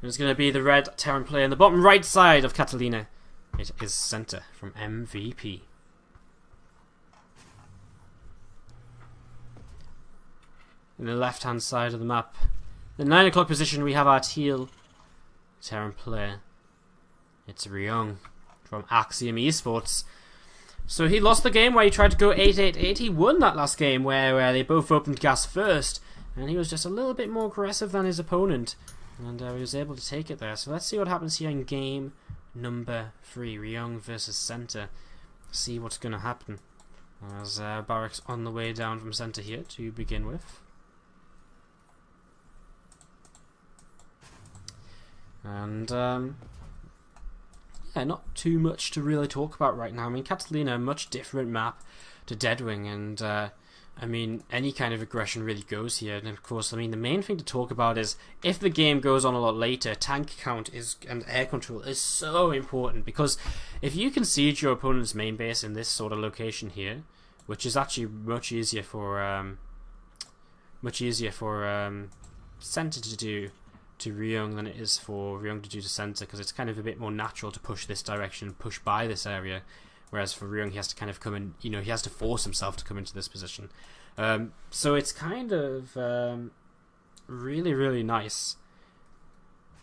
It's going to be the red Terran player in the bottom right side of Catalina. It is Center from MVP. In the left hand side of the map, the 9 o'clock position, we have our teal Terran player. It's Ryung from Axiom Esports. So he lost the game where he tried to go 8-8-8. He won that last game where they both opened gas first, and he was just a little bit more aggressive than his opponent, and he was able to take it there. So let's see what happens here in game number 3, Ryung versus Center. See what's going to happen as Barrack's on the way down from Center here to begin with. And yeah, not too much to really talk about right now. I mean, Catalina, a much different map to Deadwing, and I mean, any kind of aggression really goes here. And of course, I mean, the main thing to talk about is if the game goes on a lot later, tank count and air control is so important, because if you can siege your opponent's main base in this sort of location here, which is actually much easier for Center to do to Ryung than it is for Ryung to do to Center, because it's kind of a bit more natural to push this direction, push by this area, whereas for Ryung he has to kind of come in, you know, he has to force himself to come into this position. So it's kind of really, really nice,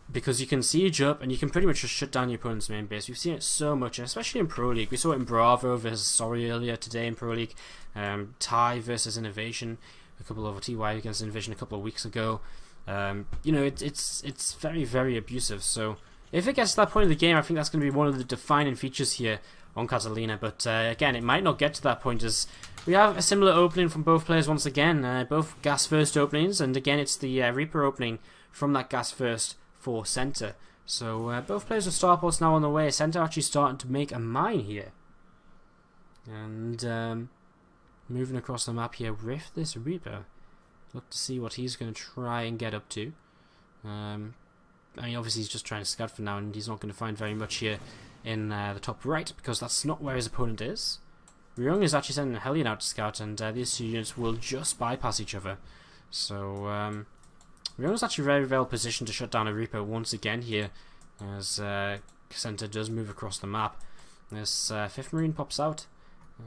because you can siege up and you can pretty much just shut down your opponent's main base. We've seen it so much, and especially in Pro League. We saw it in Bravo versus Sorry earlier today in Pro League, TIE versus Innovation, a couple of TY against Innovation a couple of weeks ago. You know, it's very, very abusive. So if it gets to that point of the game, I think that's going to be one of the defining features here on Catalina. But again, it might not get to that point, as we have a similar opening from both players once again. Both gas first openings, and again it's the Reaper opening from that gas first for Center. So both players with starports now on the way. Center actually starting to make a mine here, and moving across the map here with this Reaper. Look to see what he's going to try and get up to. I mean, obviously he's just trying to scout for now, and he's not going to find very much here in the top right, because that's not where his opponent is. Ryung is actually sending a Hellion out to scout, and these two units will just bypass each other. So Ryung is actually very well positioned to shut down a Reaper once again here, as Center does move across the map. This 5th Marine pops out.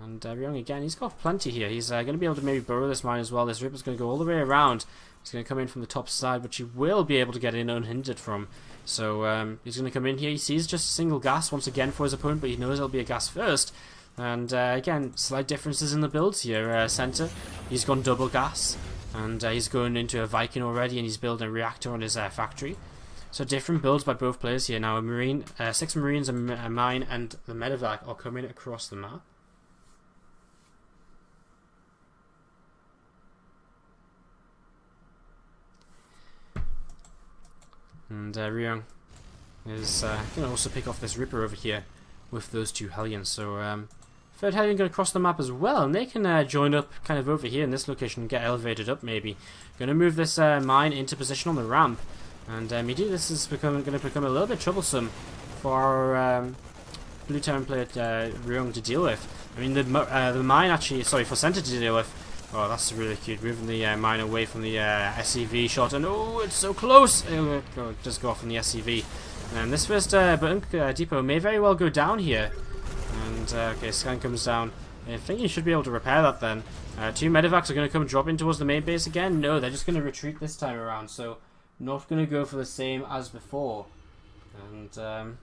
And Ryung again, he's got plenty here. He's going to be able to maybe burrow this mine as well. This Ripper's going to go all the way around. He's going to come in from the top side, which he will be able to get in unhindered from. So he's going to come in here. He sees just a single gas once again for his opponent, but he knows it'll be a gas first. And again, slight differences in the builds here. Center, he's gone double gas, and he's going into a Viking already, and he's building a reactor on his factory. So different builds by both players here. Now a Marine, 6 Marines, a mine, and the medevac are coming across the map. And Ryung is going to also pick off this Ripper over here with those 2 Hellions. So 3rd Hellion going to cross the map as well, and they can join up kind of over here in this location and get elevated up maybe. Going to move this mine into position on the ramp, and immediately this is going to become a little bit troublesome for our blue Terran player Ryung to deal with. I mean, the mine actually, sorry, for Center to deal with. Oh, that's really cute. Moving the mine away from the SCV shot, and oh, it's so close! It'll just go off on the SCV. And this first depot may very well go down here. And okay, scan comes down. I think you should be able to repair that then. 2 medevacs are going to come dropping towards the main base again. No, they're just going to retreat this time around. So not going to go for the same as before. And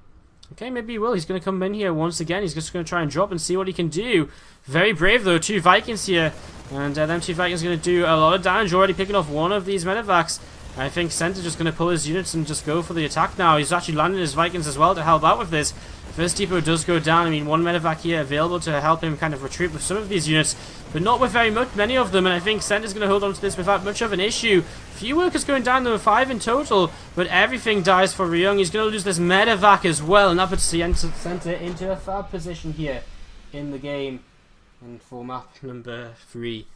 okay, maybe he will. He's going to come in here once again. He's just going to try and drop and see what he can do. Very brave, though. 2 Vikings here. And them 2 Vikings are going to do a lot of damage, already picking off one of these medevacs. I think Center just going to pull his units and just go for the attack now. He's actually landing his Vikings as well to help out with this. First depot does go down. I mean, 1 medevac here available to help him kind of retreat with some of these units, but not with many of them. And I think Center's going to hold on to this without much of an issue. Few workers going down. There were 5 in total, but everything dies for Ryung. He's going to lose this medevac as well, and that puts Center into a fab position here in the game. And for map number 3,